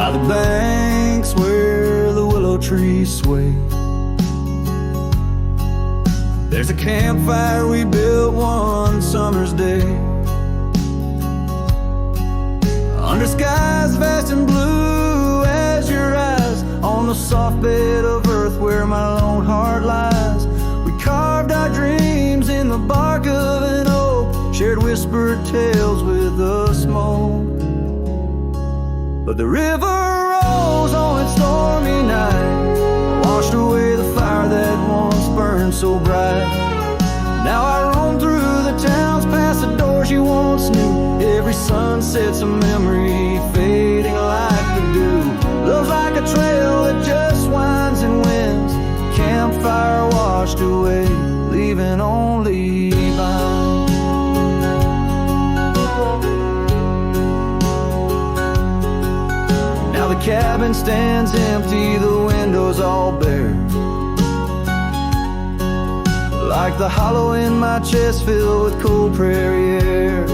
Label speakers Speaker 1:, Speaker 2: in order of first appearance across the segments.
Speaker 1: by the banks where the willow trees sway. There's a campfire we built one summer's day, under skies vast and blue as your eyes, on the soft bed of earth where my lone heart lies. We carved our dreams in the bark of an oak, shared whispered tales with the smoke. But the river rose on its stormy night, washed away the fire that once burned so bright. Now I roam through the towns past the doors you once knew. Every sunset's a memory fading like the dew. Love's like a trail that just winds and winds, campfire washed away, leaving only vines. Now the cabin stands empty, the windows all bare, like the hollow in my chest filled with cold prairie air.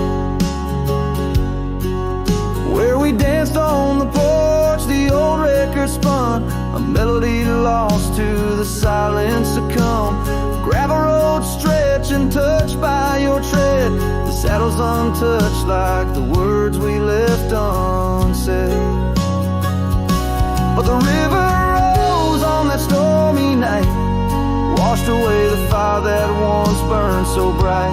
Speaker 1: Where we danced on the porch, the old record spun, a melody lost to the silence succumb. Gravel road stretch and touched by your tread, the saddle's untouched like the words we left unsaid. But the river rose on that stormy night, washed away the fire that once burned so bright.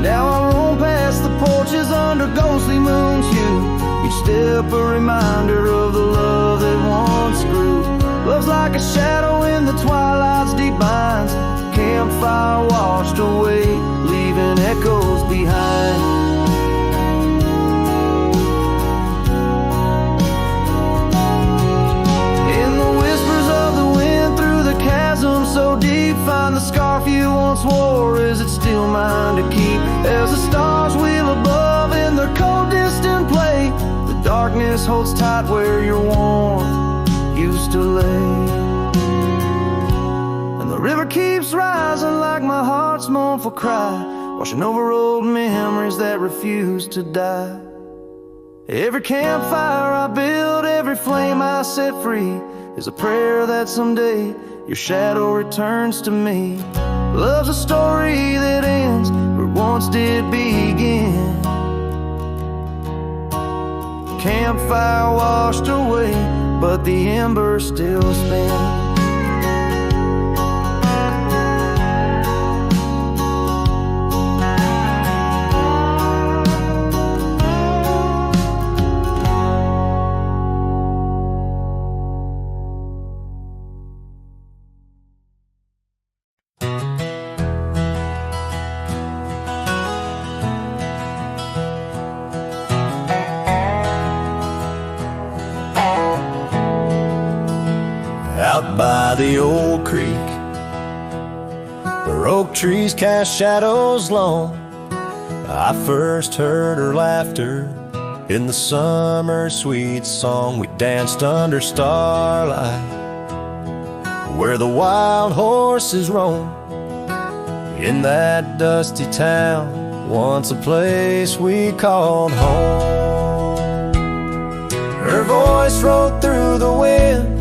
Speaker 1: Now I roam past the porches under ghostly moon's hue, each step a reminder of the love that once grew. Love's like a shadow in the twilight's deep binds, campfire washed away, leaving echoes behind. So deep, find the scarf you once wore. Is it still mine to keep? As the stars wheel above in their cold distant play, the darkness holds tight where your warmth used to lay. And the river keeps rising like my heart's mournful cry, washing over old memories that refuse to die. Every campfire I build, every flame I set free, is a prayer that someday your shadow returns to me. Love's a story that ends where once did begin. Campfire washed away, but the embers still spin. Out by the old creek, where oak trees cast shadows long, I first heard her laughter in the summer sweet song. We danced under starlight, where the wild horses roam, in that dusty town, once a place we called home. Her voice rode through the wind,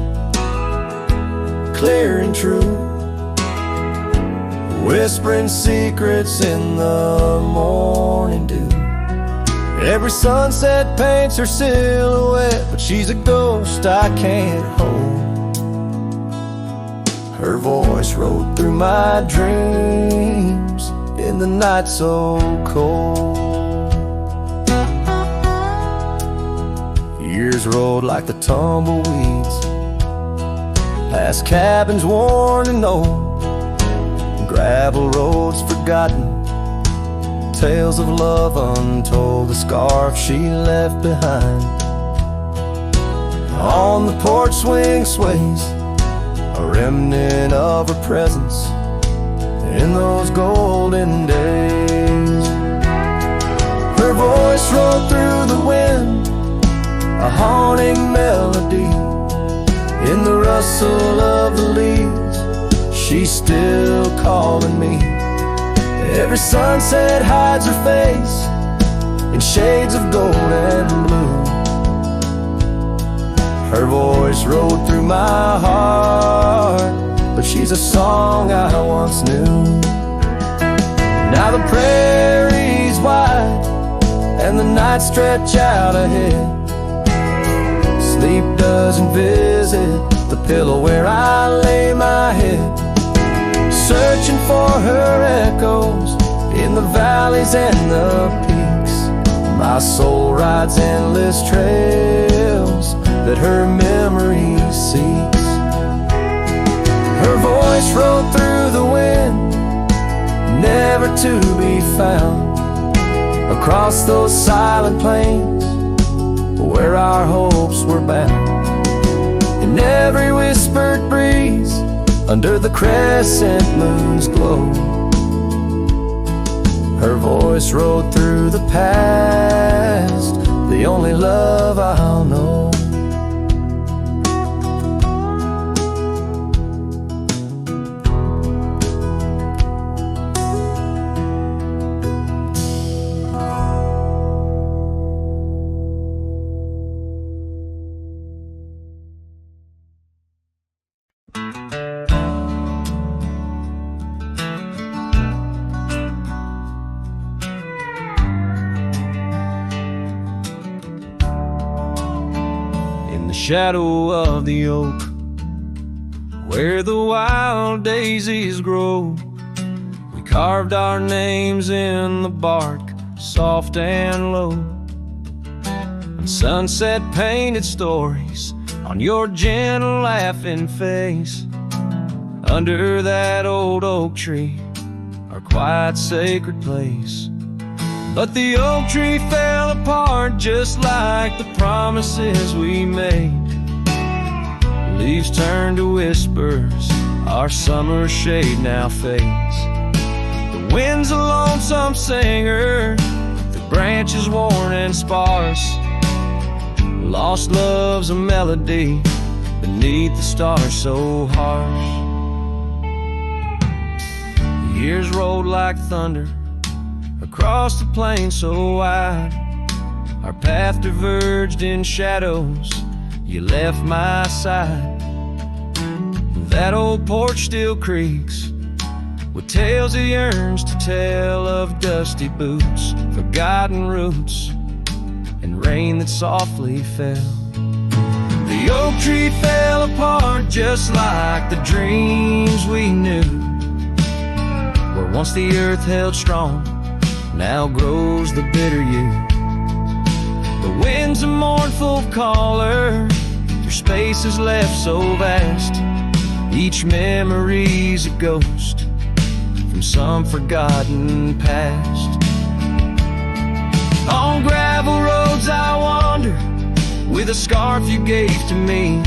Speaker 1: clear and true, whispering secrets in the morning dew. Every sunset paints her silhouette, but she's a ghost I can't hold. Her voice rode through my dreams in the night so cold. Years rolled like the tumbleweeds, past cabins worn and old, gravel roads forgotten, tales of love untold, the scarf she left behind. On the porch swing sways a remnant of her presence in those golden days. Her voice rode through the wind, a haunting melody, in the rustle of the leaves, she's still calling me. Every sunset hides her face in shades of gold and blue. Her voice rolled through my heart, but she's a song I once knew. Now the prairie's wide and the nights stretch out ahead. Sleep doesn't visit the pillow where I lay my head, searching for her echoes in the valleys and the peaks. My soul rides endless trails that her memory seeks. Her voice rolled through the wind, never to be found, across those silent plains where our hopes were bound. In every whispered breeze, under the crescent moon's glow, her voice rode through the past, the only love I'll know. Shadow of the oak, where the wild daisies grow, we carved our names in the bark, soft and low. And sunset painted stories on your gentle laughing face. Under that old oak tree, our quiet sacred place. But the oak tree fell apart just like the promises we made. Leaves turn to whispers, our summer shade now fades. The wind's a lonesome singer, the branches worn and sparse. Lost love's a melody beneath the stars so harsh. The years rolled like thunder across the plain so wide. Our path diverged in shadows, you left my side. That old porch still creaks with tales he yearns to tell, of dusty boots, forgotten roots, and rain that softly fell. The oak tree fell apart just like the dreams we knew, where once the earth held strong, now grows the bitter yew. The wind's a mournful caller through spaces left so vast. Each memory's a ghost from some forgotten past. On gravel roads I wander with a scarf you gave to me.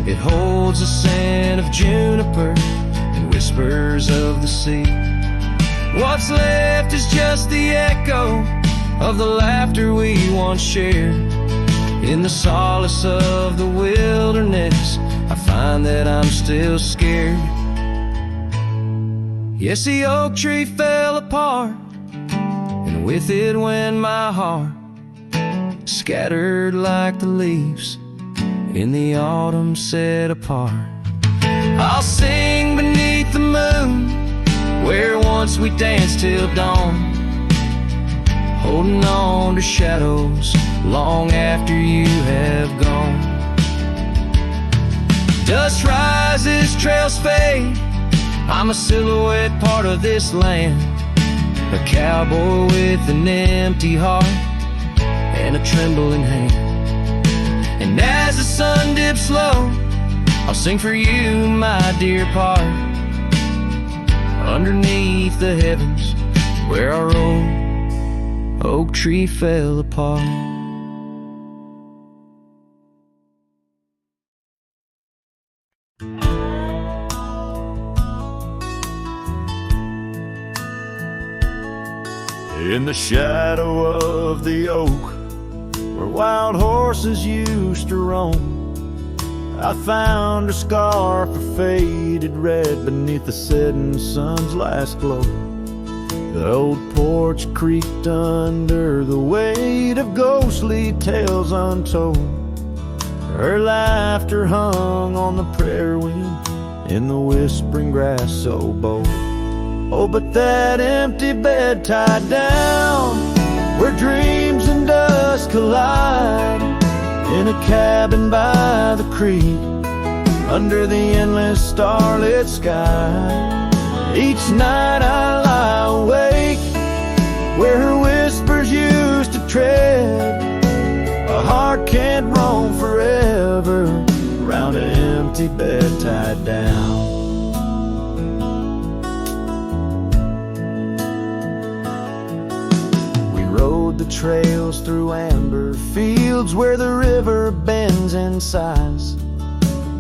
Speaker 1: It holds a scent of juniper and whispers of the sea. What's left is just the echo of the laughter we once shared. In the solace of the wilderness, I find that I'm still scared. Yes, the oak tree fell apart, and with it went my heart, scattered like the leaves in the autumn set apart. I'll sing beneath the moon, where once we danced till dawn, holding on to shadows long after you have gone. Dust rises, trails fade, I'm a silhouette, part of this land, a cowboy with an empty heart and a trembling hand. And as the sun dips low, I'll sing for you, my dear part, underneath the heavens where our old oak tree fell apart. In the shadow of the oak, where wild horses used to roam, I found a scarf of faded red beneath the setting sun's last glow. The old porch creaked under the weight of ghostly tales untold. Her laughter hung on the prayer wind in the whispering grass so bold. Oh, but that empty bed tied down where dreams and dust collide, in a cabin by the creek under the endless starlit sky. Each night I lie awake where her whispers used to tread. A heart can't roam forever around an empty bed tied down. We rode the trails through amber fields where the river bends and sighs,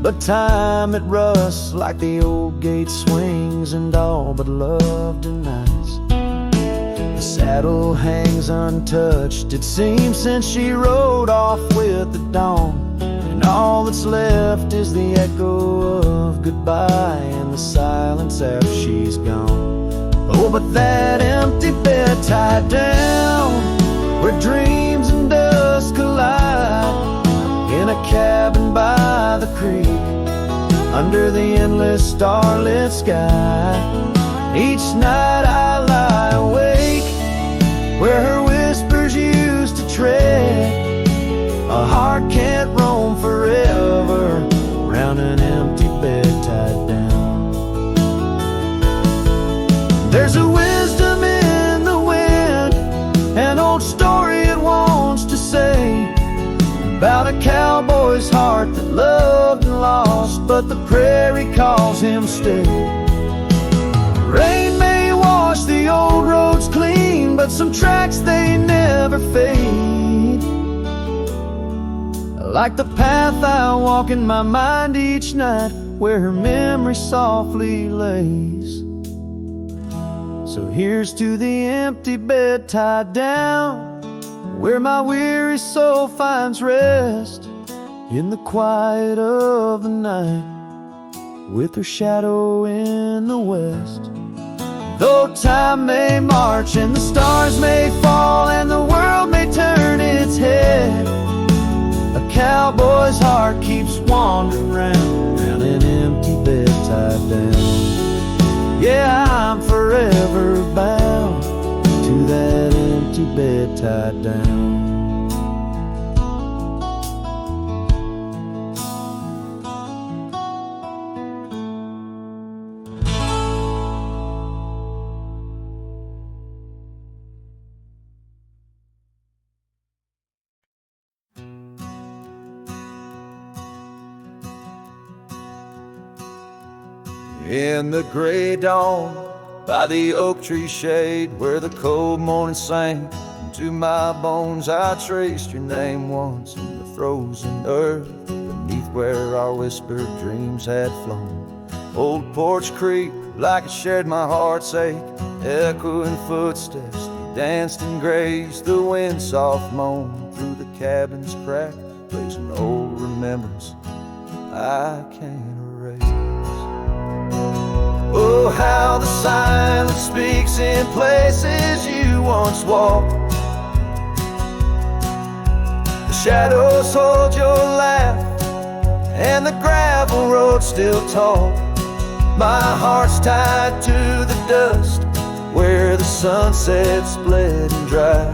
Speaker 1: but time it rusts like the old gate swings, and all but love denies. The saddle hangs untouched, it seems, since she rode off with the dawn, and all that's left is the echo of goodbye and the silence after she's gone. Oh, but that empty bed tied down where dreams and dust collide, in a cabin by the creek under the endless starlit sky. Each night I lie awake where her whispers used to tread. A heart can't roam forever round an empty bed tied down. There's a wisdom in the wind, an old story it wants to say, about a cowboy's heart that loved and lost, but the prairie calls him stay. Rain may wash the old roads clean, but some tracks they never fade. Like the path I walk in my mind each night where her memory softly lays. So here's to the empty bed tied down where my weary soul finds rest, in the quiet of the night with her shadow in the west. Though time may march and the stars may fall and the world may turn its head, a cowboy's heart keeps wandering round an empty bed tied down. Yeah, I'm forever bound to that empty bed tied down. In the gray dawn, by the oak tree shade, where the cold morning sank into my bones, I traced your name once in the frozen earth, beneath where our whispered dreams had flown. Old Porch Creek, like it shared my heart's ache, echoing footsteps, they danced and grazed. The wind soft moaned through the cabin's crack, plays an old remembrance I can't erase. Oh, how the silence speaks in places you once walked. The shadows hold your laugh, and the gravel road still talk. My heart's tied to the dust, where the sunset's bled and dry.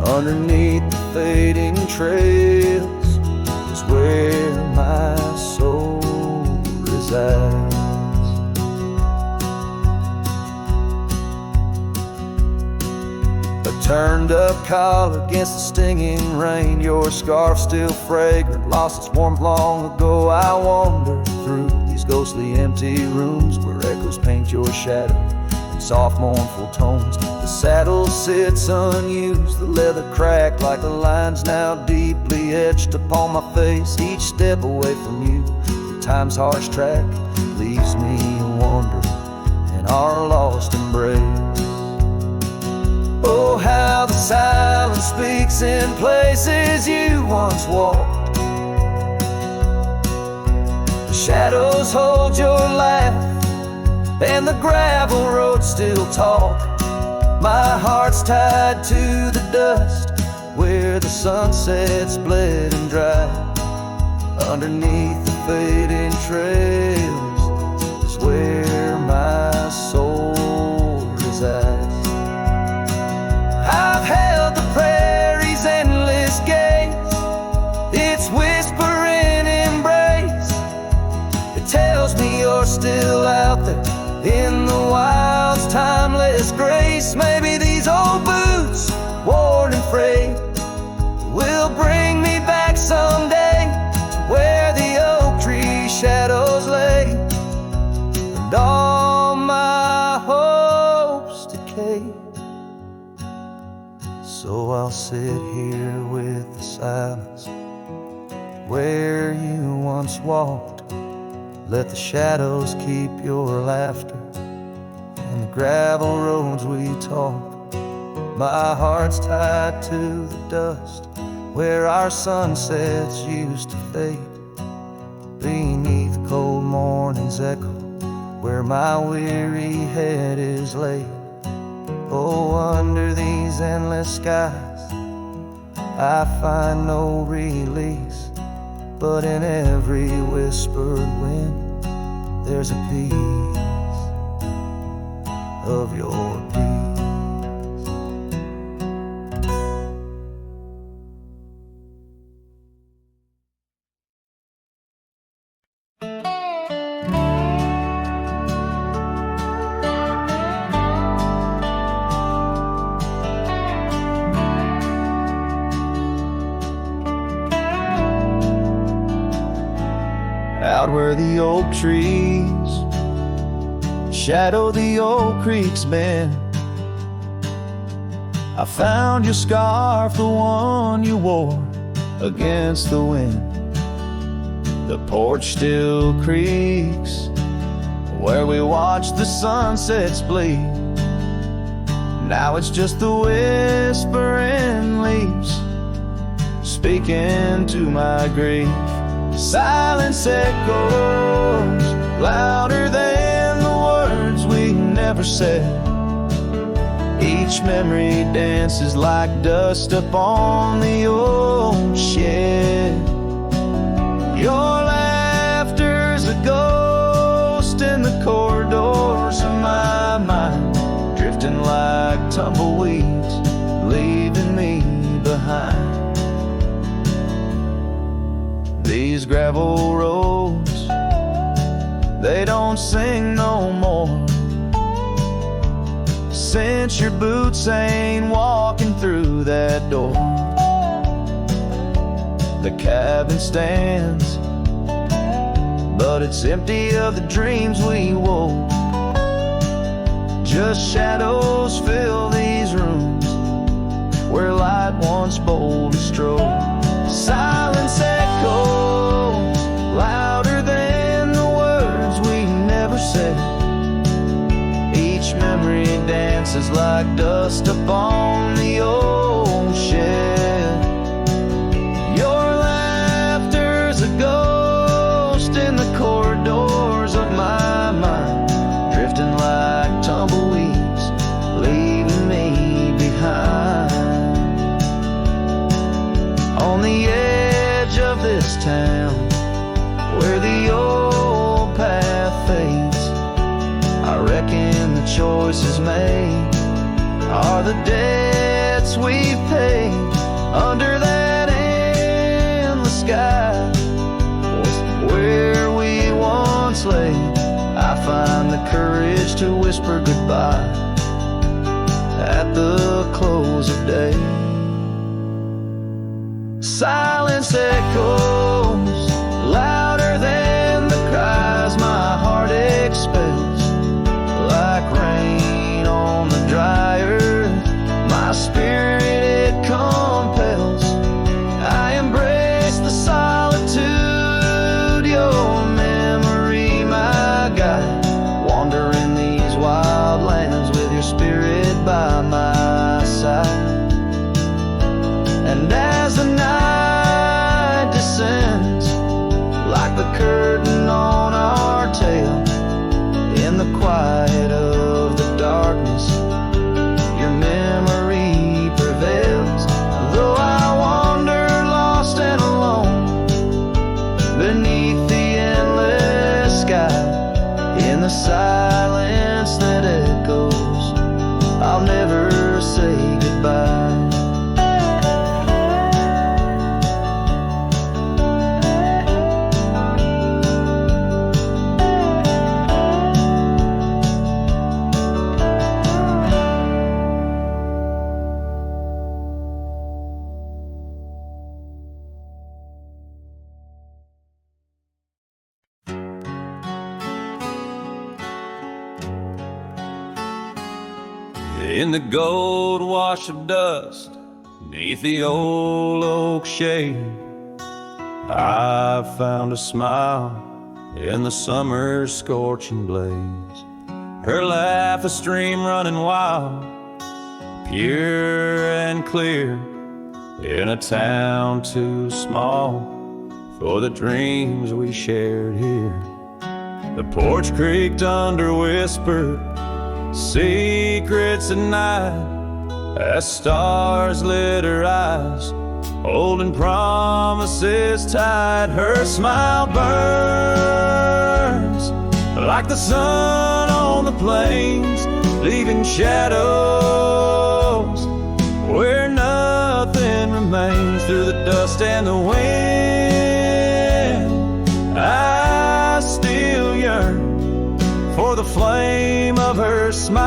Speaker 1: Underneath the fading trails is where my soul resides. Turned up collar against the stinging rain, your scarf still fragrant, lost its warmth long ago. I wander through these ghostly empty rooms where echoes paint your shadow in soft mournful tones. The saddle sits unused, the leather cracked like the lines now deeply etched upon my face. Each step away from you, time's harsh track leaves me wandering in our lost embrace. Oh, how the silence speaks in places you once walked. The shadows hold your laugh, and the gravel road still talk. My heart's tied to the dust, where the sunset's bled and dry. Underneath the fading trails is where my soul resides. I've held the prairie's endless gaze, its whispering embrace. It tells me you're still out there in the wild's timeless grace. Maybe these old boots, worn and frayed, will bring me back someday to where the oak tree shadows lay, and all my hopes decay. So I'll sit here with the silence where you once walked. Let the shadows keep your laughter and the gravel roads we talked. My heart's tied to the dust where our sunsets used to fade, beneath cold morning's echo where my weary head is laid. Oh, under these endless skies I find no release, but in every whispered wind there's a piece of your peace. Out where the oak trees shadow the old creek's bend, I found your scarf, the one you wore against the wind. The porch still creaks where we watched the sunsets bleed. Now it's just the whispering leaves speaking to my grief. Silence echoes louder than the words we never said. Each memory dances like dust upon the old shed. Your laughter's a ghost in the corridors of my mind, drifting like tumbleweeds, leaving me behind. These gravel roads, they don't sing no more, since your boots ain't walking through that door. The cabin stands, but it's empty of the dreams we wove. Just shadows fill these rooms where light once boldly strode. Silence echoes louder than the words we never said. Each memory dances like dust upon the old shed. Your laughter's a ghost in the corridors of my mind, drifting like tumbleweeds, leaving me behind. On the edge of this town, where the old path fades, I reckon the choices made are the debts we've paid. Under that endless sky was where we once lay. I find the courage to whisper goodbye at the close of day. Silence echoes louder than the cries my heart expels, like rain on the dry earth, my spirit it compels. I embrace the solitude, your memory my guide, wandering these wild lands with your spirit by my side. And as the night descends, In the gold wash of dust, neath the old oak shade, I found a smile in the summer's scorching blaze. Her laugh a stream running wild, pure and clear, in a town too small for the dreams we shared here. The porch creaked under whispered secrets at night, as stars lit her eyes, holding promises tight. Her smile burns like the sun on the plains, leaving shadows where nothing remains. Through the dust and the wind, I still yearn for the flame of her smile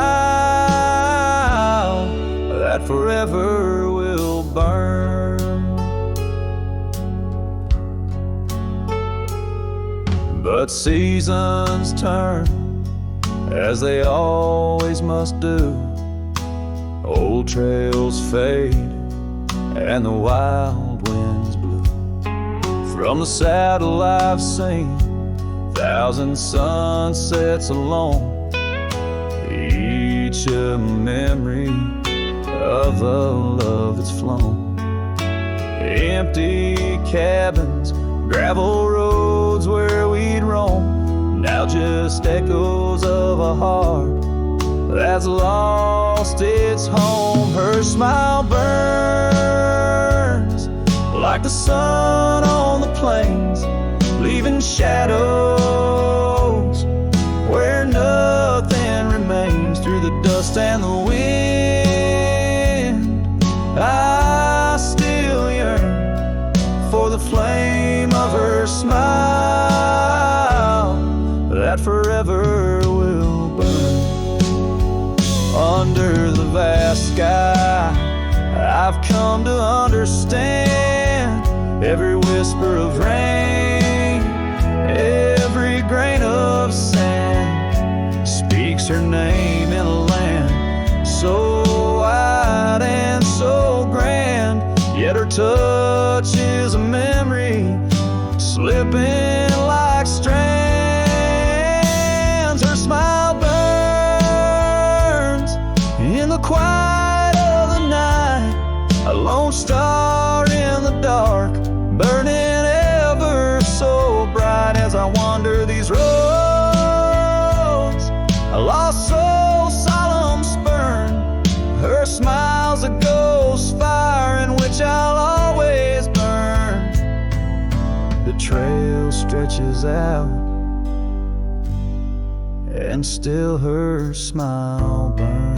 Speaker 1: that forever will burn. But seasons turn, as they always must do. Old trails fade and the wild winds blow. From the saddle I've seen 1,000 sunsets alone, each a memory of the love that's flown. Empty cabins, gravel roads where we'd roam, now just echoes of a heart that's lost its home. Her smile burns like the sun on the plains, leaving shadows where nothing remains. Through the dust and the wind, I still yearn for the flame of her smile that forever will burn. Under the vast sky, I've come to understand every whisper of rain, every grain of sand speaks her name in a land so wide and so grand. Yet her touch is a memory slipping like strands. Her smile burns in the quiet of the night, a lone star in the dark, burning ever so bright. As I wander these roads, a lost soul solemn spurn, her smile's a ghost fire in which I'll always burn. The trail stretches out, and still her smile burns.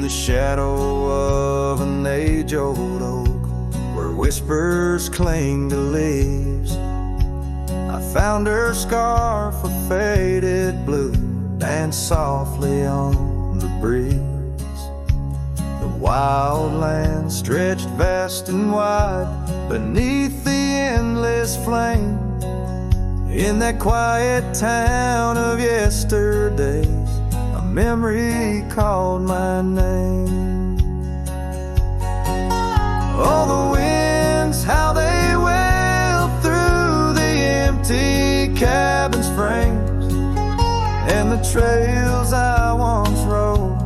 Speaker 1: Shadow of an age-old oak, where whispers cling to leaves, I found her scarf of faded blue, dance softly on the breeze. The wild land stretched vast and wide beneath the endless flame. In that quiet town of yesterdays, a memory called my name. Oh, the winds, how they wail through the empty cabin's frames, and the trails I once rode,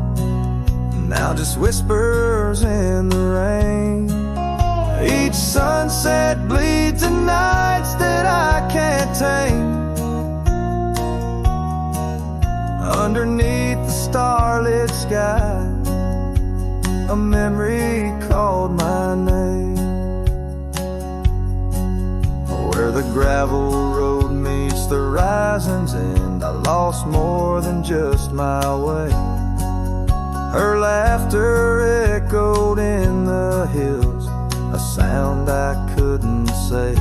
Speaker 1: now just whispers in the rain. Each sunset bleeds in nights that I can't tame. Underneath the starlit sky, a memory called my name. Where the gravel road meets the horizon's end, I lost more than just my way. Her laughter echoed in the hills, a sound I couldn't say.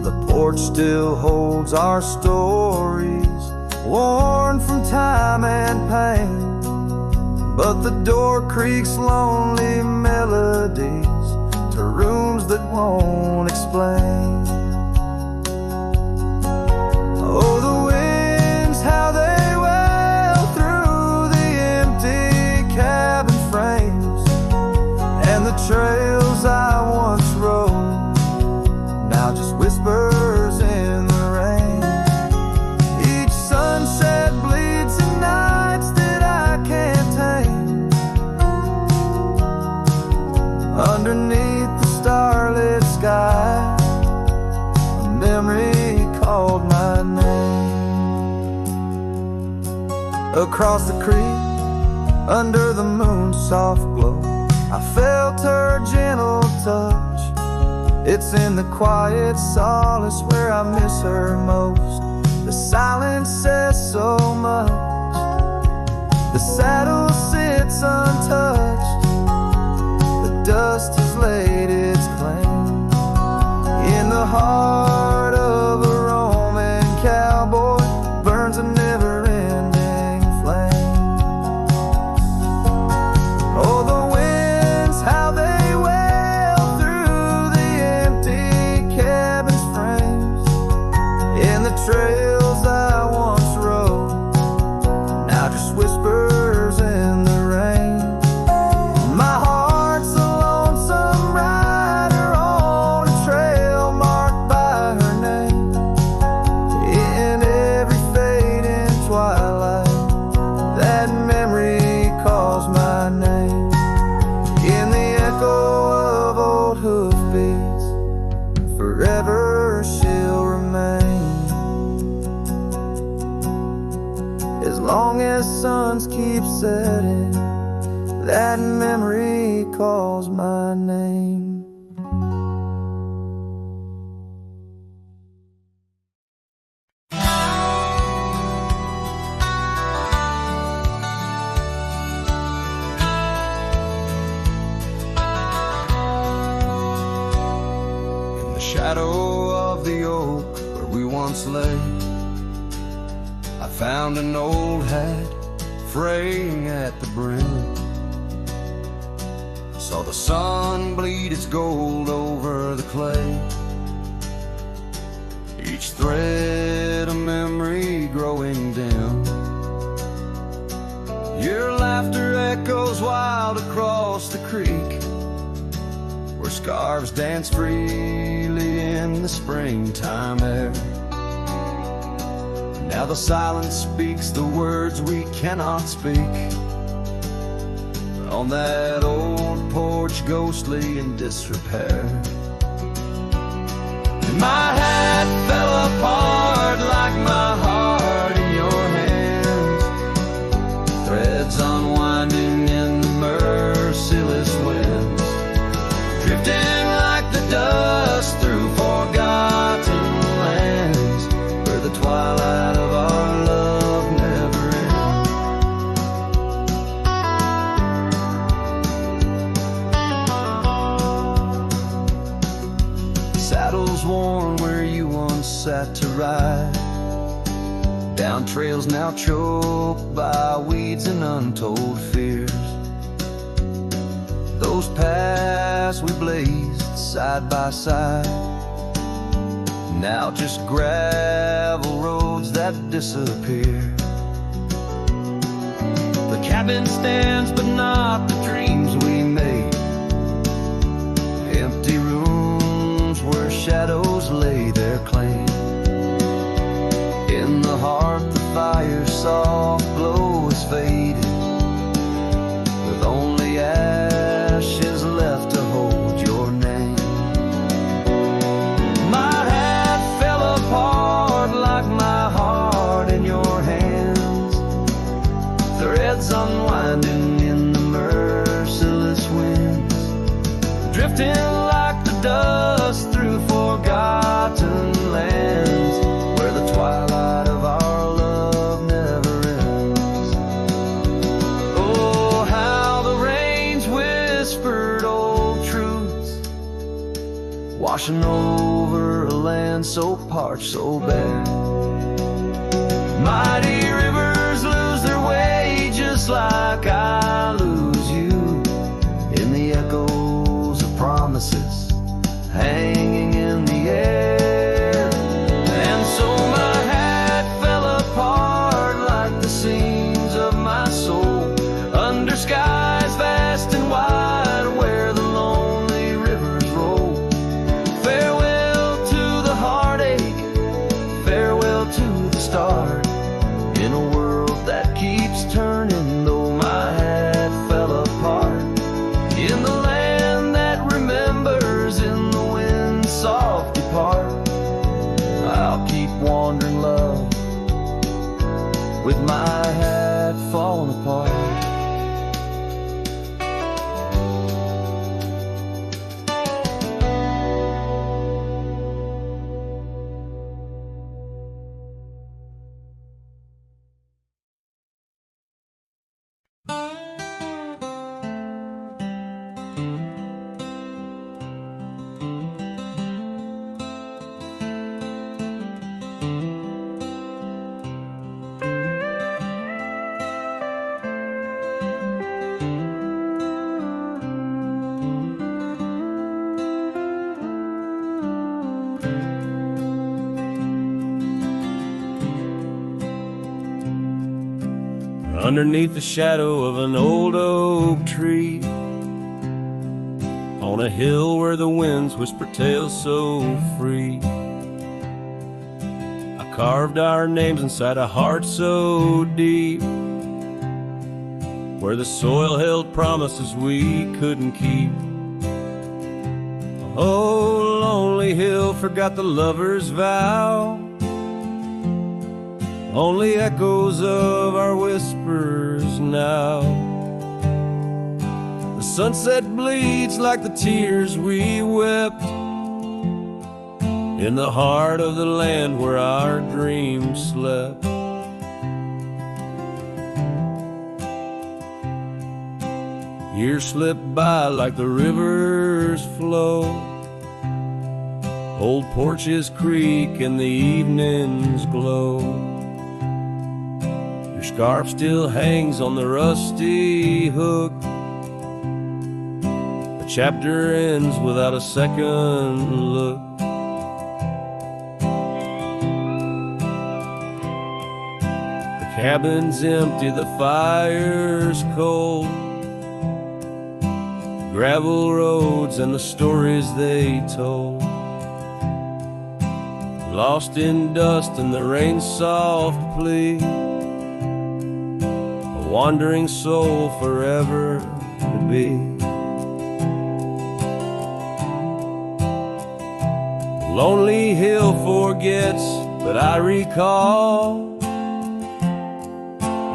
Speaker 1: The porch still holds our stories, worn from time and pain. But the door creaks lonely melodies to rooms that won't explain. Oh, the winds, how they wail through the empty cabin frames, and the trails I once rode, now just whispers in the rain. Each sunset bleeds in nights that I can't tame. Underneath the starlit sky, a memory called my name. Across the creek, under the moon's soft glow, I felt her gentle touch. It's in the quiet solace where I miss her most. The silence says so much. The saddle sits untouched. The dust has laid its claim. In the heart of a Roman cowboy burns a never-ending flame. Oh, the winds, how they wail through the empty cabin's frames, in the trails I once rode, now just whispers in the rain. My heart's a lonesome rider on a trail marked by her name. In every fading twilight, that memory calls my name. In the echo of old hoofbeats, forever she'll remain. As long as suns keep setting, that memory calls my name. In the shadow of the oak where we once lay, I found an old hat fraying at the brim. Saw the sun bleed its gold over the clay. Each thread a memory growing dim. Your laughter echoes wild across the creek, where scarves dance freely in the springtime air. Now the silence speaks the words we cannot speak. On that old porch, ghostly in disrepair, my hat fell apart like my heart in your hands. Threads unwinding in the merciless winds, drifting like the dust through forgotten lands, where the twilight of our love never ends. Saddles worn where you once sat to ride, down trails now choked by weeds and untold fears. Those paths we blazed side by side, now just gravel roads that disappear. The cabin stands but not the dreams we made. Empty rooms where shadows lay their claim. In the heart the fire's soft glow is faded, with only ashes left to hold your name. My hat fell apart like my heart in your hands. Threads unwinding in the merciless winds, drifting like the dust through forgotten lands, where the twilight of our love never ends. Oh, how the rains whispered old truths, washing over a land so parched, so bare. Mighty rivers lose their way just like I lose you in the echoes of promises hanging in the air. And so my hat fell apart like the seams of my soul under skies vast and wide where the lonely rivers roll. Farewell to the heartache, farewell to the start, in a world that keeps turning though my hat fell apart. In the land that remembers, in the wind's soft depart, I'll keep wandering, love, with my hat falling apart.
Speaker 2: Underneath the shadow of an old oak tree, on a hill where the winds whisper tales so free, I carved our names inside a heart so deep, where the soil held promises we couldn't keep. Oh, lonely hill forgot the lover's vow, only echoes of our whispers now. The sunset bleeds like the tears we wept in the heart of the land where our dreams slept. Years slip by like the rivers flow, old porches creak and the evenings glow. Scarf still hangs on the rusty hook. The chapter ends without a second look. The cabin's empty, the fire's cold. Gravel roads and the stories they told, lost in dust and the rain's soft plea. Wandering soul forever to be. Lonely hill forgets, but I recall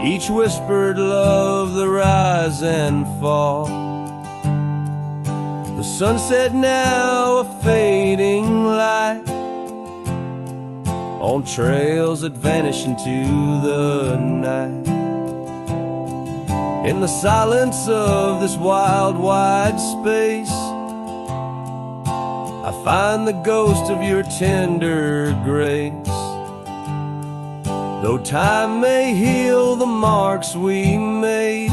Speaker 2: each whispered love, the rise and fall. The sunset now a fading light on trails that vanish into the night. In the silence of this wild, wide space, I find the ghost of your tender grace. Though time may heal the marks we made,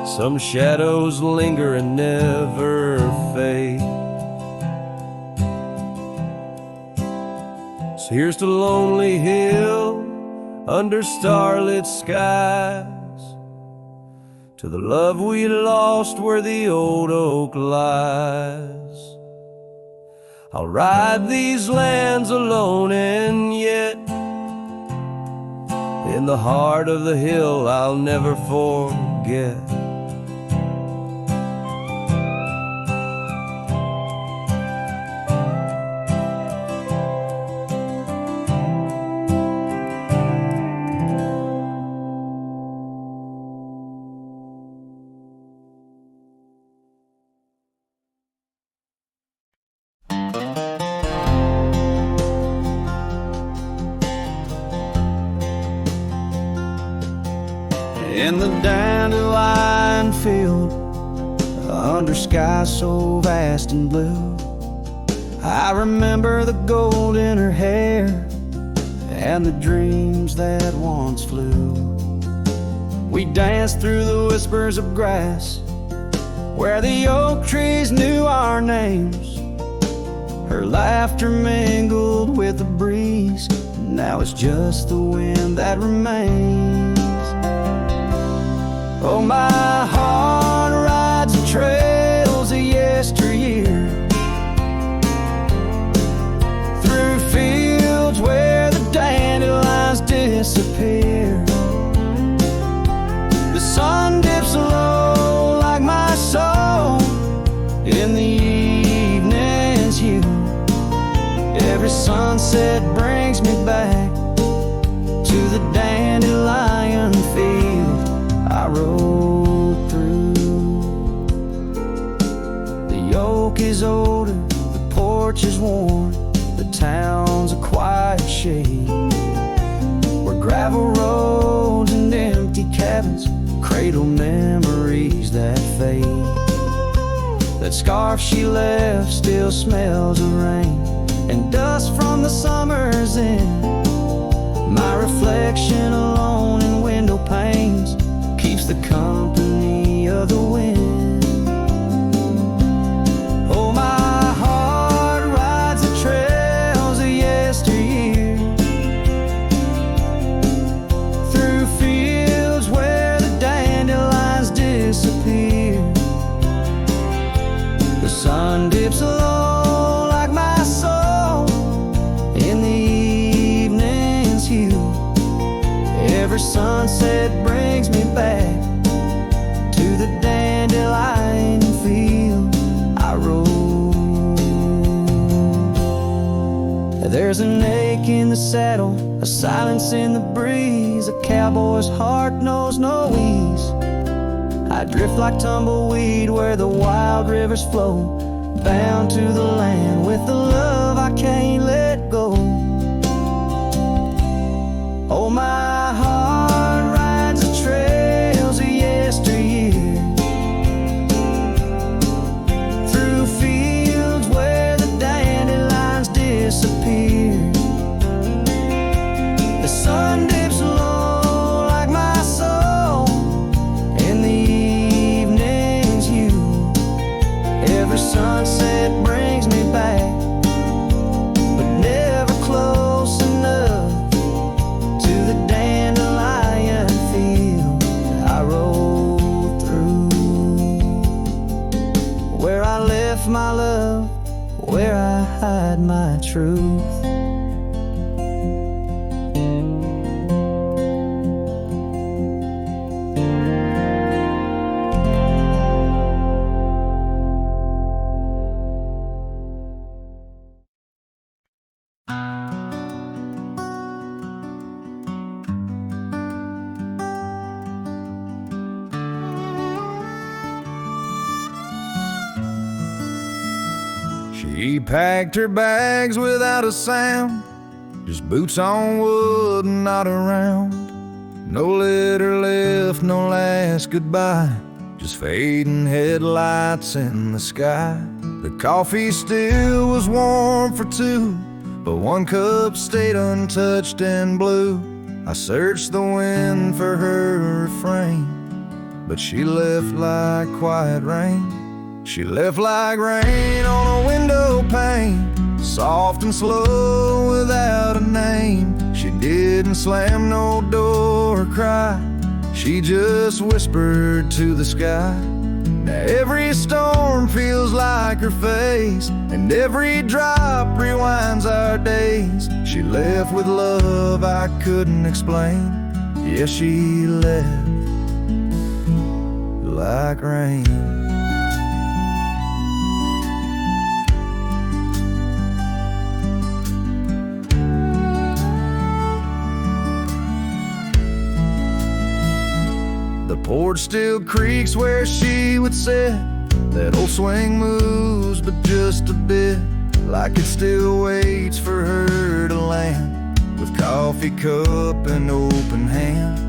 Speaker 2: some shadows linger and never fade. So here's to Lonely Hill under starlit skies, to the love we lost where the old oak lies. I'll ride these lands alone, and yet in the heart of the hill I'll never forget.
Speaker 1: In the dandelion field, under sky so vast and blue, I remember the gold in her hair and the dreams that once flew. We danced through the whispers of grass where the oak trees knew our names. Her laughter mingled with the breeze. Now it's just the wind that remains. Oh, my heart rides the trails of yesteryear, through fields where the dandelions disappear. The sun dips low like my soul in the evening's hue. Every sunset brings me back to the dandelion field I rode through. The oak is older, the porch is worn, the town's a quiet shade, where gravel roads and empty cabins cradle memories that fade. That scarf she left still smells of rain and dust from the summer's end. My reflection alone in window panes keeps the company of the wind. Oh, my heart rides the trails of yesteryear, through fields where the dandelions disappear. The sun dips low like my soul in the evening's hue. Every sunset brings me back to the dandelion field I rode. There's an ache in the saddle, a silence in the breeze. A cowboy's heart knows no ease. I drift like tumbleweed where the wild rivers flow, bound to the land with the love I can't let go. Oh, my heart rides the trails of yesteryear, through fields where the dandelions disappear. The sun dips low like my soul in the evening's hue. Every sunset brings me back, but never close enough to the dandelion field I rode through. Where I left my love, where I hide my truth.
Speaker 2: She packed her bags without a sound, just boots on wood and not around. No letter left, no last goodbye, just fading headlights in the sky. The coffee still was warm for two, but one cup stayed untouched and blue. I searched the wind for her refrain, but she left like quiet rain. She left like rain on a window pane, soft and slow without a name. She didn't slam no door or cry, she just whispered to the sky. Now every storm feels like her face, and every drop rewinds our days. She left with love I couldn't explain. Yeah, she left like rain. The porch still creaks where she would sit. That old swing moves, but just a bit, like it still waits for her to land. With coffee cup and open hand,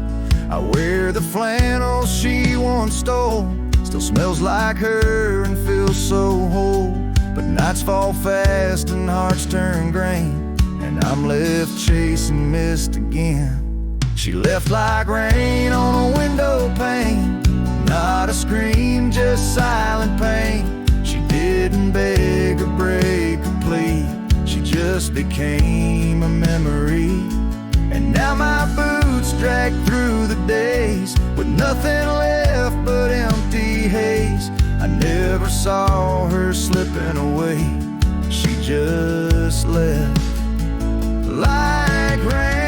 Speaker 2: I wear the flannel she once stole. Still smells like her and feels so whole.
Speaker 1: But nights fall fast and hearts turn grain, and I'm left chasing mist again. She left like rain on a window pane, not a scream, just silent pain. She didn't beg or break or plead, she just became a memory. And now my boots drag through the days with nothing left but empty haze. I never saw her slipping away, she just left like rain.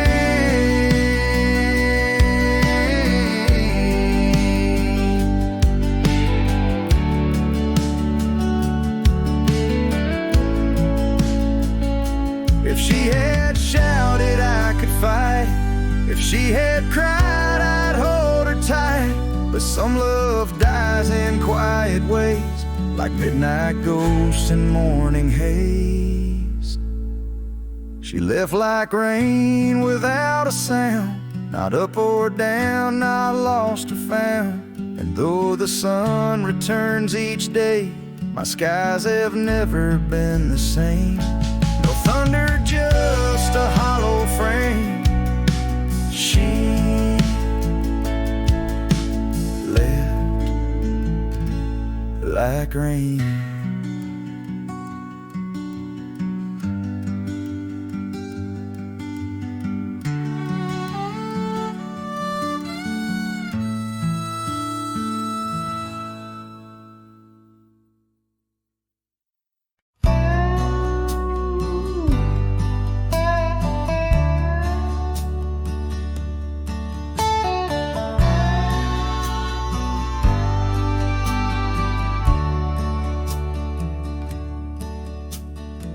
Speaker 1: If she had shouted, I could fight. If she had cried, I'd hold her tight. But some love dies in quiet ways, like midnight ghosts in morning haze. She left like rain without a sound, not up or down, not lost or found. And though the sun returns each day, my skies have never been the same. No thunder, just a hollow frame. She left like rain.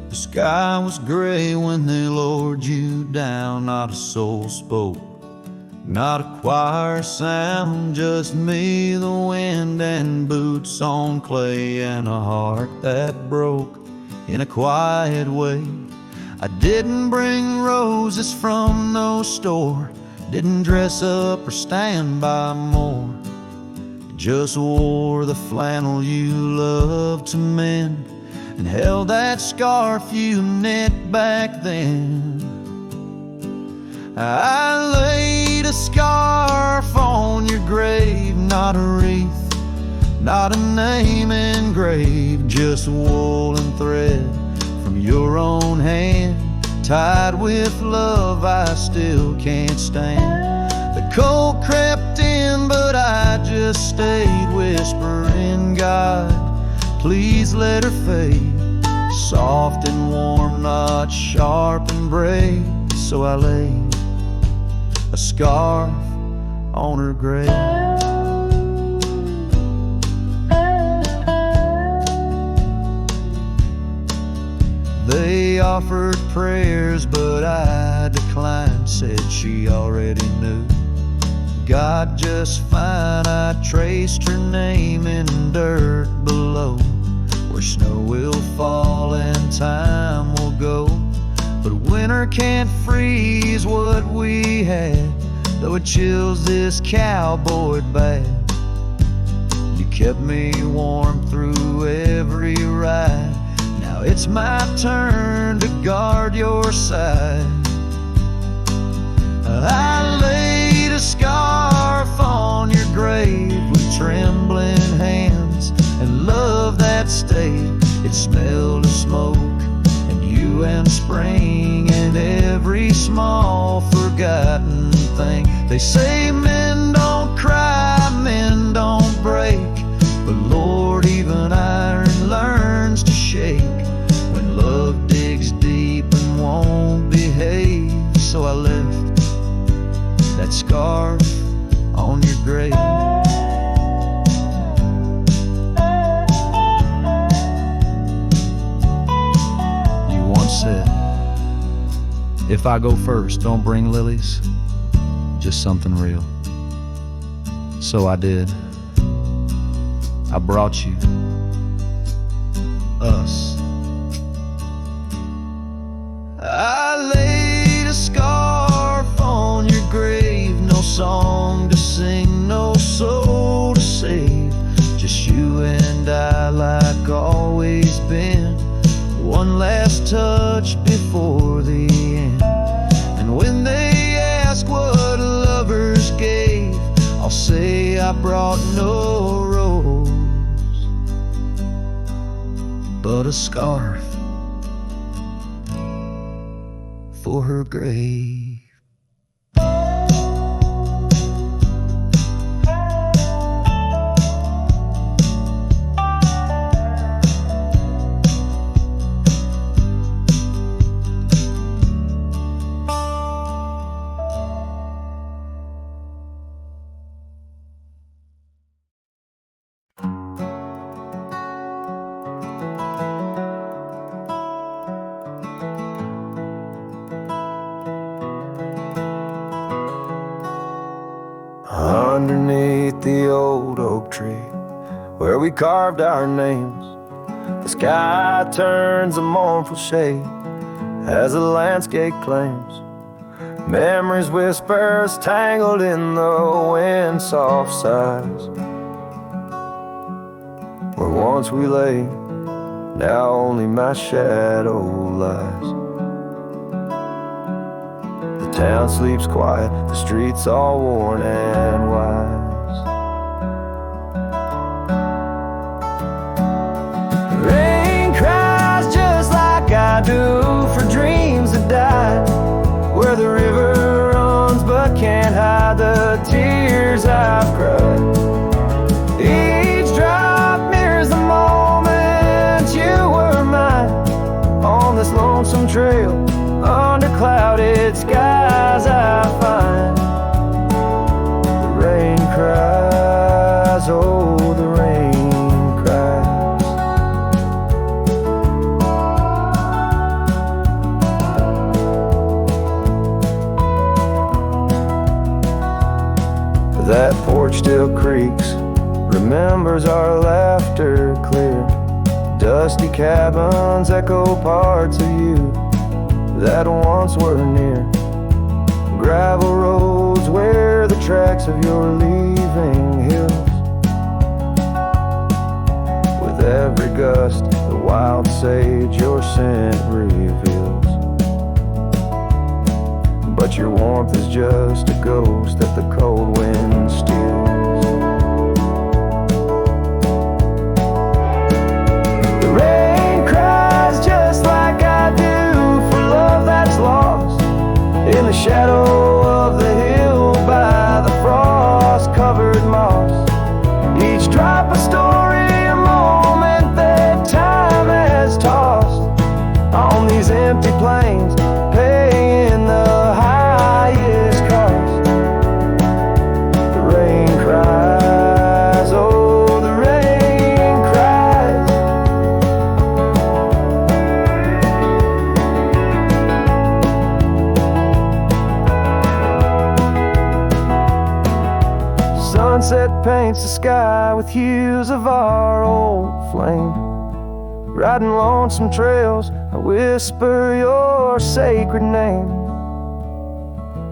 Speaker 3: The sky was gray when they lowered you down. Not a soul spoke, not a choir sound, just me, the wind, and boots on clay, and a heart that broke in a quiet way. I didn't bring roses from no store, didn't dress up or stand by more, just wore the flannel you loved to mend, and held that scarf you knit back then. I laid a scarf on your grave, not a wreath, not a name engraved, just wool and thread from your own hand, tied with love I still can't stand. The cold crept in, but I just stayed, whispering, God, please let her fade. Soft and warm, not sharp and brave. So I laid a scarf on her grave. They offered prayers, but I declined, said she already knew. God just fine, I traced her name in dirt below, where snow will fall and time will go. But winter can't freeze what we had, though it chills this cowboy bad. You kept me warm through every ride, now it's my turn to guard your side. I laid a scarf on your grave with trembling hands, and love that stayed. It smelled of smoke and you and spring and every small forgotten thing. They say men don't cry, men don't break, but Lord, even iron learns to shake when love digs deep and won't behave. So I left that scarf on your grave. Said, if I go first, don't bring lilies, just something real. So I did. I brought you us. I laid a scarf on your grave, no song to sing, no soul to save, just you and I like always been one last touch before the end. And when they ask what lovers gave, I'll say I brought no rose, but a scarf for her grave.
Speaker 2: Underneath the old oak tree where we carved our names, the sky turns a mournful shade as the landscape claims. Memories whispers tangled in the wind soft sighs. Where once we lay, now only my shadow lies. The town sleeps quiet, the streets all worn and wise. The rain cries just like I do for dreams that died, where the river runs but can't hide the tears I've cried. Each drop mirrors the moment you were mine, on this lonesome trail under clouded skies I find. The rain cries, oh the rain cries. That porch still creaks, remembers our laughter clear. Dusty cabins echo parts of you that once were near. Gravel roads where the tracks of your leaving hills. With every gust, the wild sage your scent reveals. But your warmth is just a ghost that the cold wind steals. The rain cries just like I do for love that's lost in the shadow of the hill by the frost-covered moss. Each drop a story, a moment that time has tossed on these empty plains, paying the highest cost. The rain cries, oh the rain cries. Sunset paints the sky with hues of our old flame. Riding lonesome trails, I whisper your sacred name.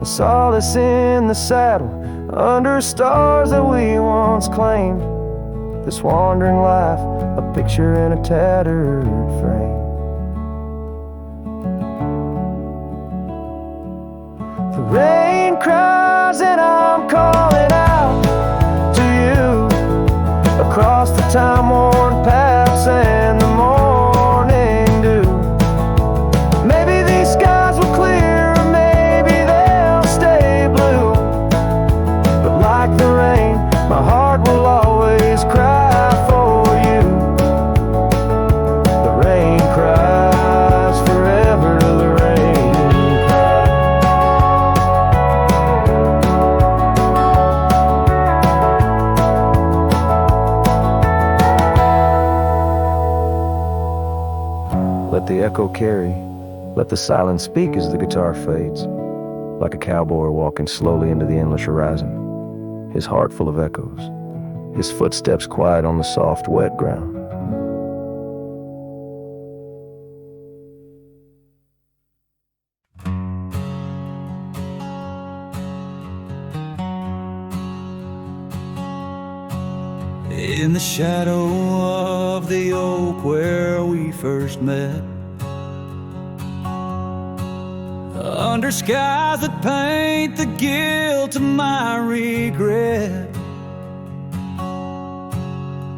Speaker 2: A solace in the saddle, under stars that we once claimed. This wandering life, a picture in a tattered frame. The rain cries and I'm calling out to you across the time-worn paths and the morning dew. Maybe these skies will clear, or maybe they'll stay blue. But like the rain, my heart will always cry for you. The rain cries forever, the rain cries. Let the echo carry, let the silence speak as the guitar fades, like a cowboy walking slowly into the endless horizon, his heart full of echoes, his footsteps quiet on the soft, wet ground.
Speaker 1: in the shadow of the oak where we first met. Under skies that paint the guilt of my regret,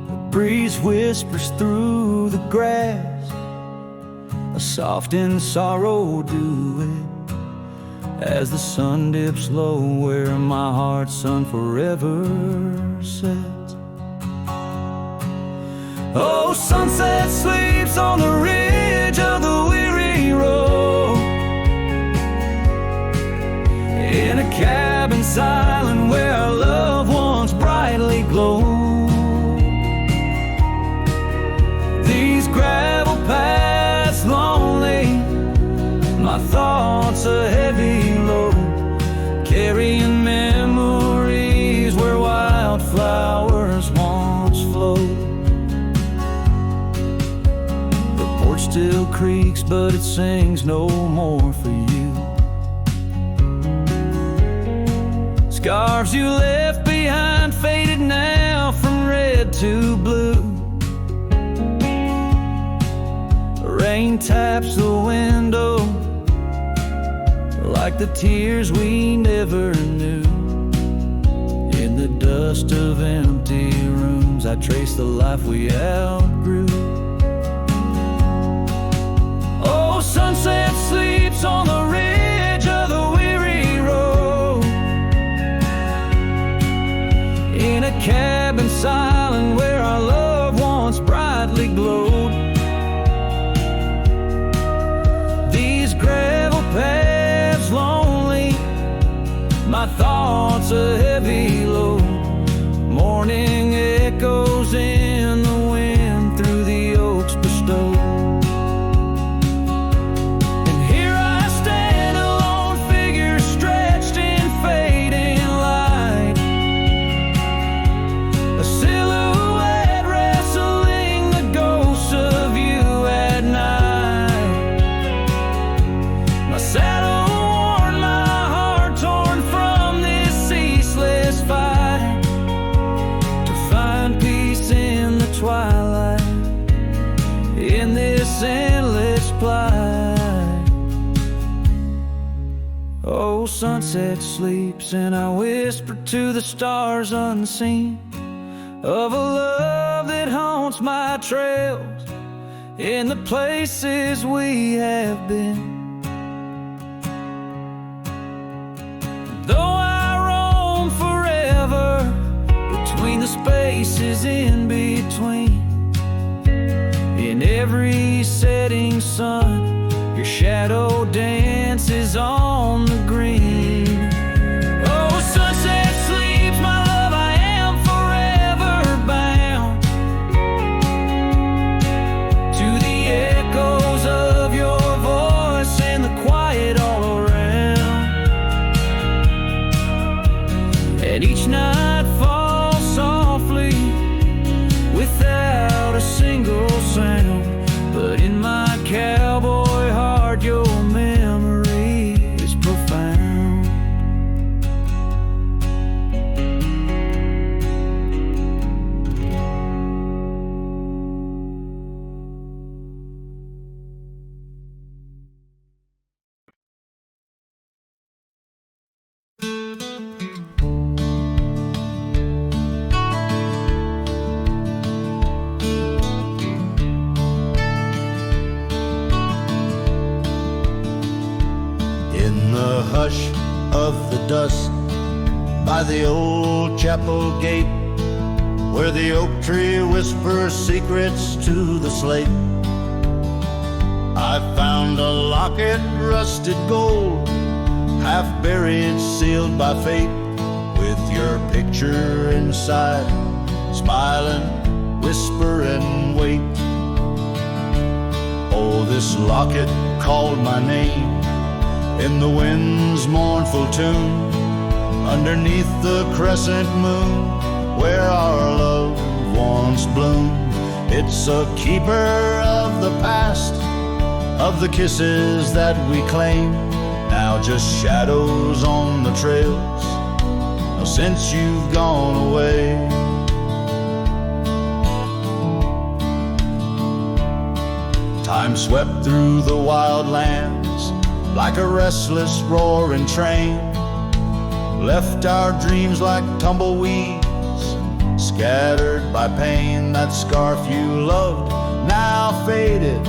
Speaker 1: the breeze whispers through the grass, a soft and sorrow duet, as the sun dips low where my heart's sun forever sets. Oh, sunset sleeps on the ridge of the weary road, in a cabin silent where our loved ones brightly glow. These gravel paths lonely, my thoughts a heavy load, carrying memories where wildflowers once flowed. The porch still creaks, but it sings no more for you. Scarves you left behind faded now from red to blue. Rain taps the window like the tears we never knew. In the dust of empty rooms, I trace the life we outgrew. Oh, sunset sleeps on the ridge of the weary road, in a cabin silent where our loved ones brightly glowed. These gravel paths lonely, my thoughts a heavy load, morning echoes in the wind through the oaks bestowed. And here I stand, a lone figure stretched in fading light, a silhouette wrestling the ghosts of you at night. My saddle worn, my heart torn from this ceaseless fight, to find peace in the twilight, in this endless plight. Oh, sunset sleeps and I whisper to the stars unseen of a love that haunts my trails in the places we have been. Though I roam forever between the spaces in between, in every setting sun, your shadow dances on the green. Oh, sunset sleeps, my love, I am forever bound to the echoes of your voice and the quiet all around. And each night falls softly without a single sound, but in my cowboy heart your memory is profound.
Speaker 3: In the hush of the dusk by the old chapel gate, where the oak tree whispers secrets to the slate, I found a locket, rusted gold, half buried, sealed by fate, with your picture inside, smiling, whispering, wait. Oh, this locket called my name in the wind's mournful tune, underneath the crescent moon, where our love once bloomed. It's a keeper of the past, of the kisses that we claim, now just shadows on the trails since you've gone away. Time swept through the wild lands like a restless roaring train, left our dreams like tumbleweeds, scattered by pain. That scarf you loved, now faded,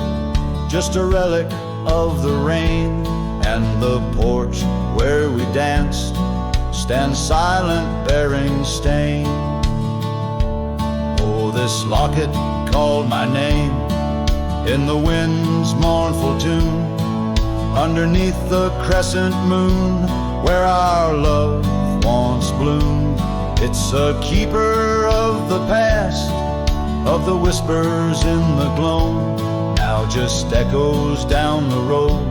Speaker 3: just a relic of the rain. And the porch where we danced stands silent, bearing stain. Oh, this locket called my name in the wind's mournful tune, underneath the crescent moon where our love once bloomed. It's a keeper of the past, of the whispers in the gloam, now just echoes down the road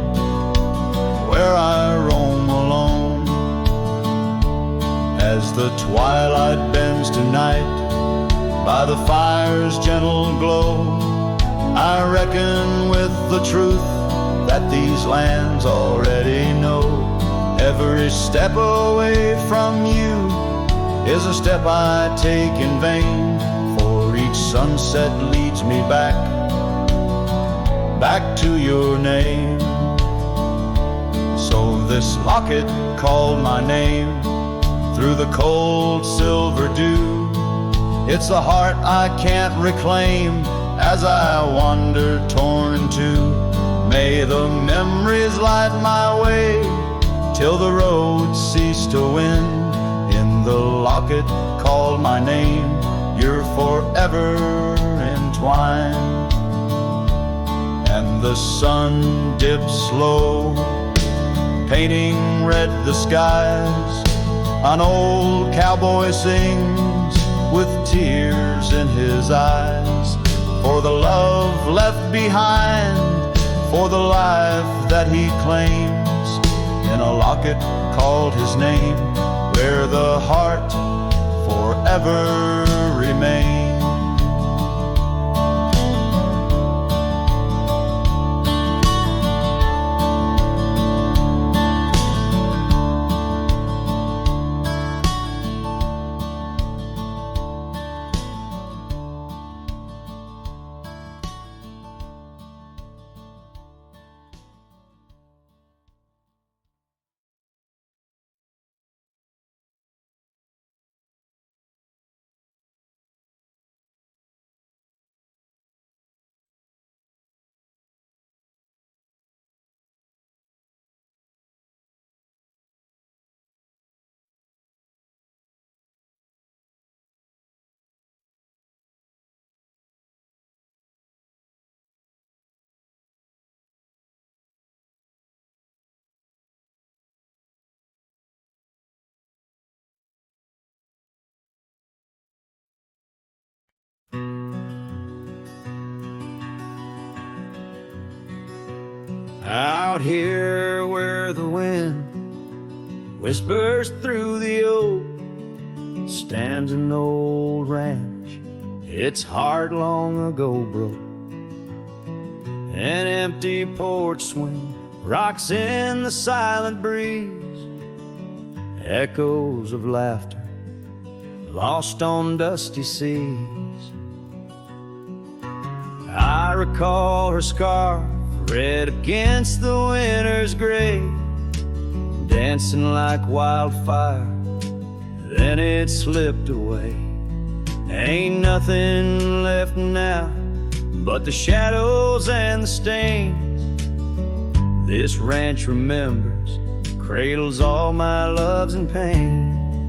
Speaker 3: where I roam alone. As the twilight bends tonight by the fire's gentle glow, I reckon with the truth that these lands already know. Every step away from you is a step I take in vain, for each sunset leads me back to your name. So this locket called my name through the cold silver dew. It's a heart I can't reclaim as I wander torn in two. May the memories light my way till the road cease to win. In the locket called my name, you're forever entwined. And the sun dips low, painting red the skies. An old cowboy sings with tears in his eyes, for the love left behind, for the life that he claims, in a locket called his name, where the heart forever remains.
Speaker 1: Out here where the wind whispers through the oak stands an old ranch. Its heart long ago broke. An empty porch swing rocks in the silent breeze. Echoes of laughter lost on dusty seas. I recall her scarf red against the winter's gray, dancing like wildfire, then it slipped away. Ain't nothing left now but the shadows and the stains. This ranch remembers, cradles all my loves and pain.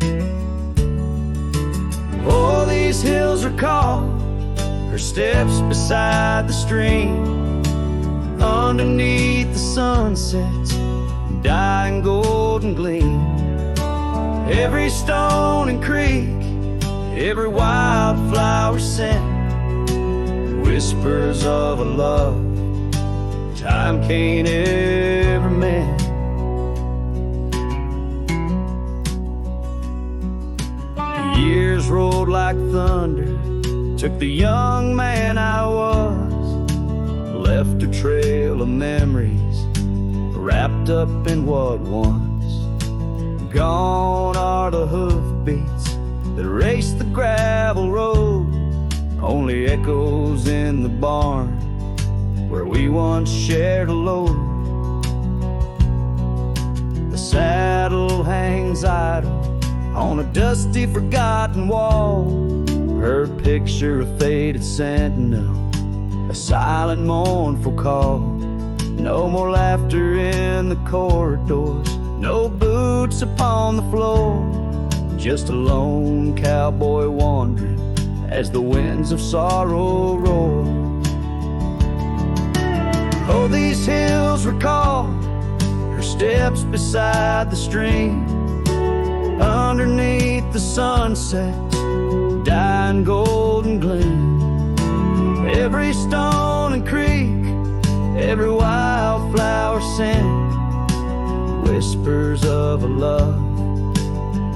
Speaker 1: Oh, these hills recall her steps beside the stream, underneath the sunset's dying golden gleam. Every stone and creek, every wildflower scent, whispers of a love time can't ever mend. Years rolled like thunder, took the young man I was, left a trail of memories wrapped up in what once. Gone are the hoofbeats that raced the gravel road, only echoes in the barn where we once shared a load. The saddle hangs idle on a dusty, forgotten wall. Her picture, a faded sentinel, a silent, mournful call. No more laughter in the corridors, no boots upon the floor. Just a lone cowboy wandering as the winds of sorrow roar. Oh, these hills recall her steps beside the stream, underneath the sunset's dying golden gleam. Every stone and creek, every wildflower sing whispers of a love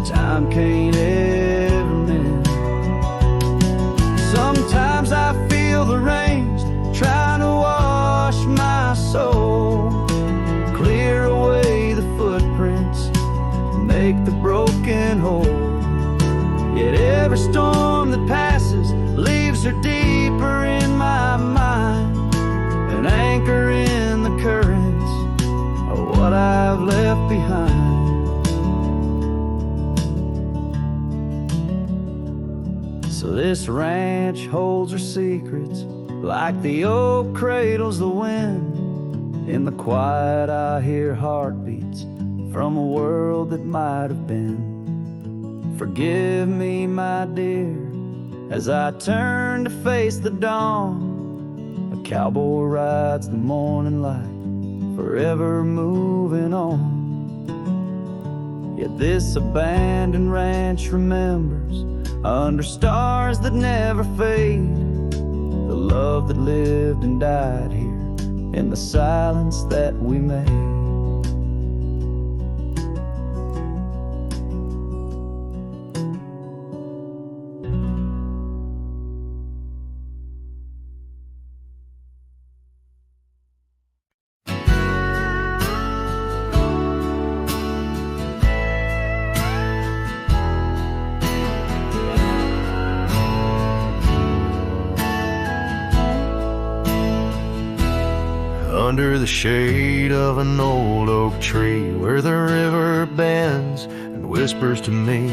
Speaker 1: time can't ever mend. Sometimes I feel the rains trying to wash my soul, clear away the footprints, make the broken whole. Yet every storm that passes leaves her deeper in my mind, an anchor in the currents of what I've left behind. So this ranch holds her secrets like the oak cradles the wind. In the quiet I hear heartbeats from a world that might have been. Forgive me, my dear, as I turn to face the dawn. A cowboy rides the morning light, forever moving on. Yet this abandoned ranch remembers, under stars that never fade, the love that lived and died here in the silence that we made.
Speaker 3: Under the shade of an old oak tree, where the river bends and whispers to me,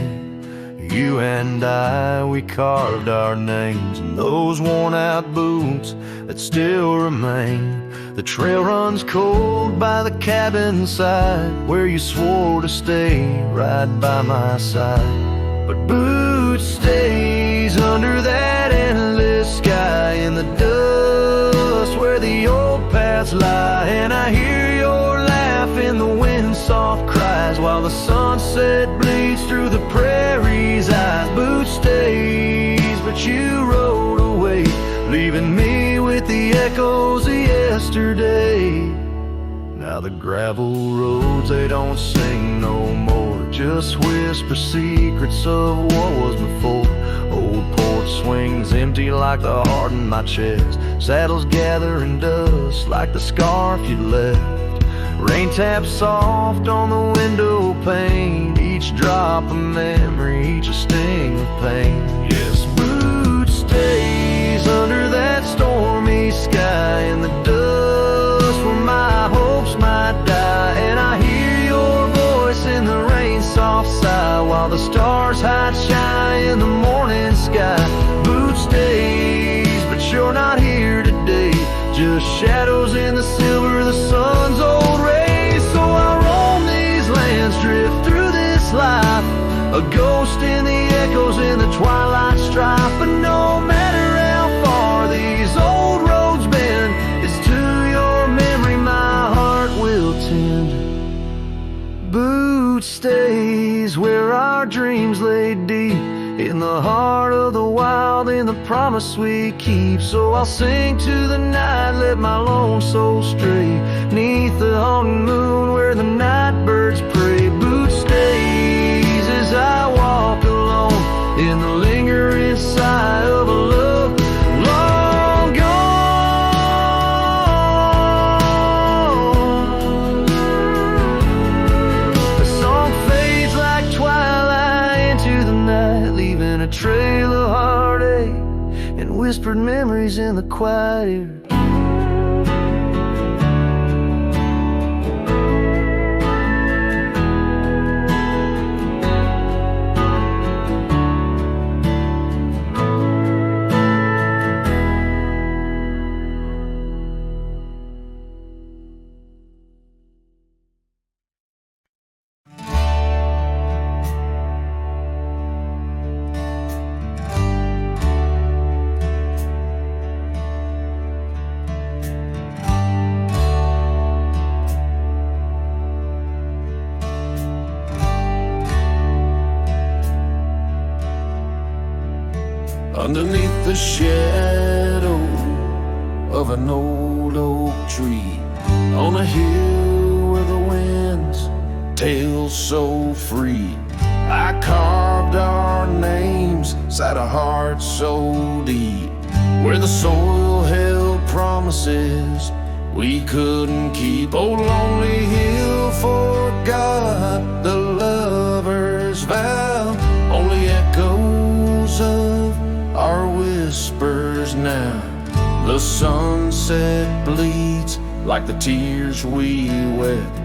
Speaker 3: you and I, we carved our names in those worn out boots that still remain. The trail runs cold by the cabin side, where you swore to stay right by my side. But Boots stays under that endless sky, in the dust where the old paths lie. And I hear your laugh in the wind's soft cries, while the sunset bleeds through the prairie's eyes. Boots stays, but you rode away, leaving me with the echoes of yesterday. Now the gravel roads, they don't sing no more, just whisper secrets of what was before. Old porch swings empty like the heart in my chest, saddles gathering dust like the scarf you left. Rain taps soft on the window pane, each drop a memory, each a sting of pain. Yes, Boots stays under that stormy sky, in the dust where my hopes might die. And I hear your voice in the rain's soft sigh, while the stars hide shy in the morning sky. Boots stays, but you're not here today, just shadows in the silver of the sun's old rays. So I roam these lands, drift through this life, a ghost in the echoes in the twilight strife. But no matter how far these old roads bend, it's to your memory my heart will tend. Boots stays where our dreams lay deep, in the heart of the wild, in the promise we keep. So I'll sing to the night, let my lone soul stray, neath the haunting moon where the night birds pray. Boots stays as I walk alone, in the lingering sigh of a love long gone. The song fades like twilight into the night, leaving a trail of heartache and whispered memories in the quiet air. the shadow of an old oak tree on a hill where the winds tale so free. I carved our names inside a heart so deep, where the soil held promises we couldn't keep. Oh, lonely hill forgot the lover's vow, only echoes of our whispers now. The sunset bleeds like the tears we wept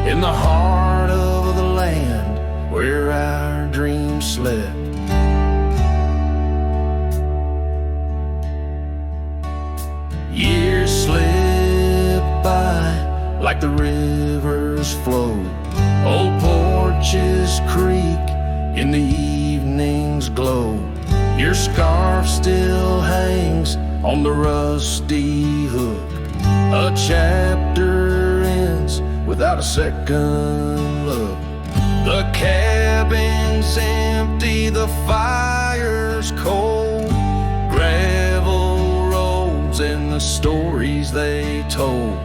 Speaker 3: in the heart of the land where our dreams slept. Years slip by like the rivers flow. Old porches creak in the evening's glow. Your scarf still hangs on the rusty hook. A chapter ends without a second look. The cabin's empty, the fire's cold. Gravel roads and the stories they told,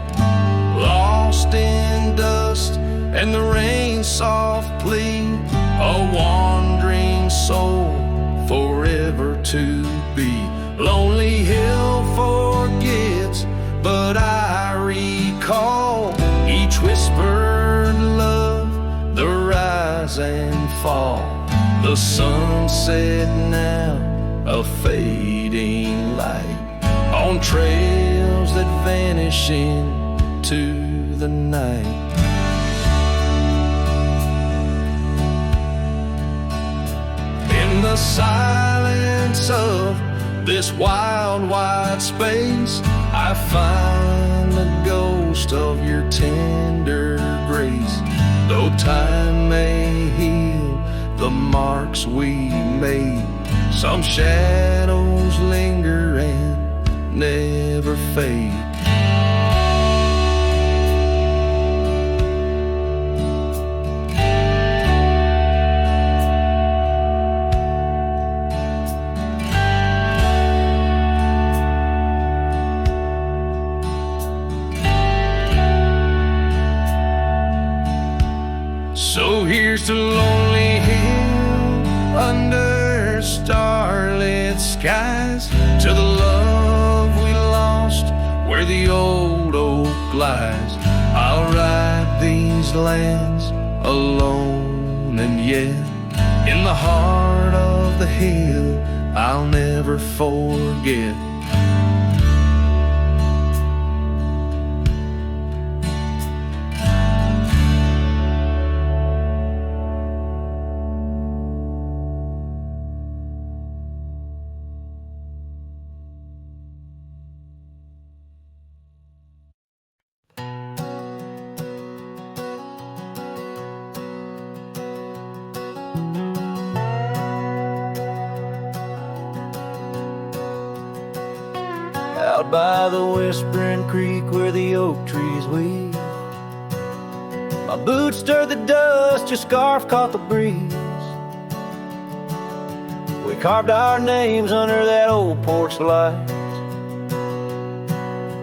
Speaker 3: lost in dust and the rain's soft plea. A wandering soul forever to be. Lonely hill forgets, but I recall each whispered love, the rise and fall. The sunset now, a fading light on trails that vanish into the night. In the silence of this wild, wide space, I find the ghost of your tender grace. Though time may heal the marks we made, some shadows linger and never fade. So here's to Lonely Hill under starlit skies, to the love we lost where the old oak lies. I'll ride these lands alone, and yet in the heart of the hill I'll never forget. Out by the whispering creek where the oak trees weave, my boots stirred the dust, your scarf caught the breeze. We carved our names under that old porch light.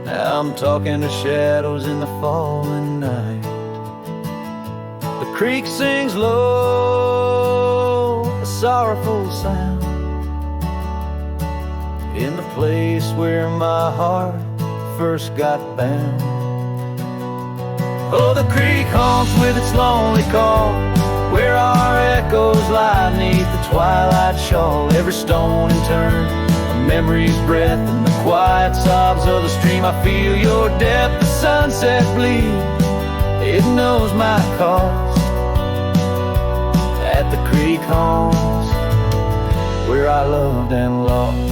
Speaker 3: Now I'm talking to shadows in the falling night. The creek sings low, a sorrowful sound, in the place where my heart first got bound. Oh, the creek honks with its lonely call, where our echoes lie neath the twilight shawl. Every stone and turn, a memory's breath, and the quiet sobs of the stream. I feel your depth, the sunset bleed, it knows my cost. At the creek honks, where I loved and lost.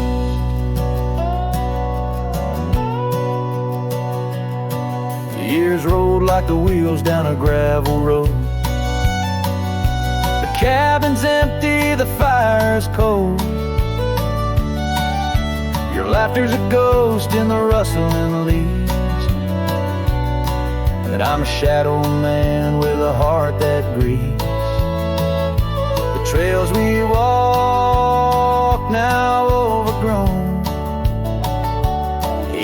Speaker 3: Years rolled like the wheels down a gravel road. The cabin's empty, the fire's cold. Your laughter's a ghost in the rustling leaves, and I'm a shadow man with a heart that grieves. The trails we walk now overgrown,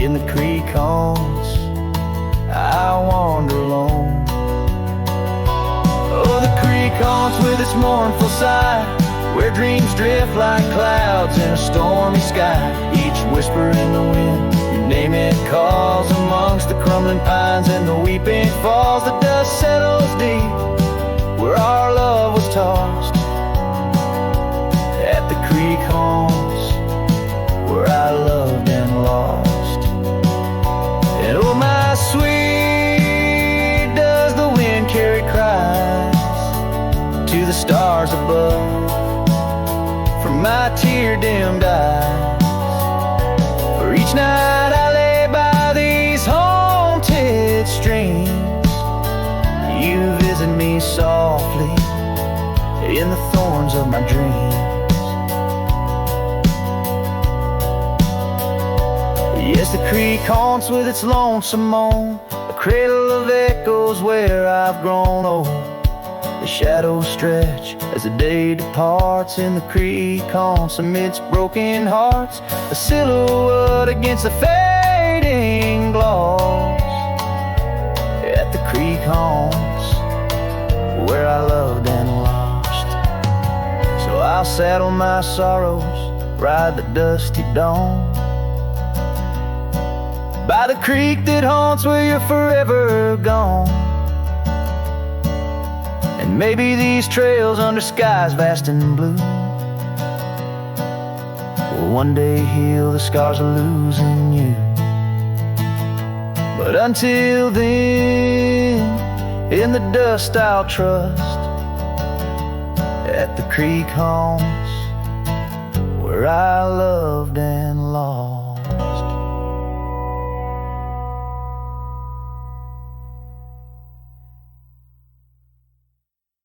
Speaker 1: In the creek haunts, I wander alone. Oh, the creek haunts with its mournful sigh, where dreams drift like clouds in a stormy sky. Each whisper in the wind, you name it, calls amongst the crumbling pines and the weeping falls. The dust settles deep where our love was tossed. At the creek haunts, where I loved and lost. And oh, my sweet, does the wind carry cries to the stars above from my tear-dimmed eyes? For each night I lay by these haunted streams, you visit me softly in the thorns of my dreams. Yes, the creek haunts with its lonesome moan, a cradle of echoes where I've grown old. The shadows stretch as the day departs in the creek haunts amidst broken hearts, a silhouette against the fading gloss. At the creek haunts, where I loved and lost. So I'll saddle my sorrows, ride the dusty dawn, by the creek that haunts where you're forever gone. And maybe these trails under skies vast and blue will one day heal the scars of losing you. But until then, in the dust I'll trust. At the creek haunts, where I loved and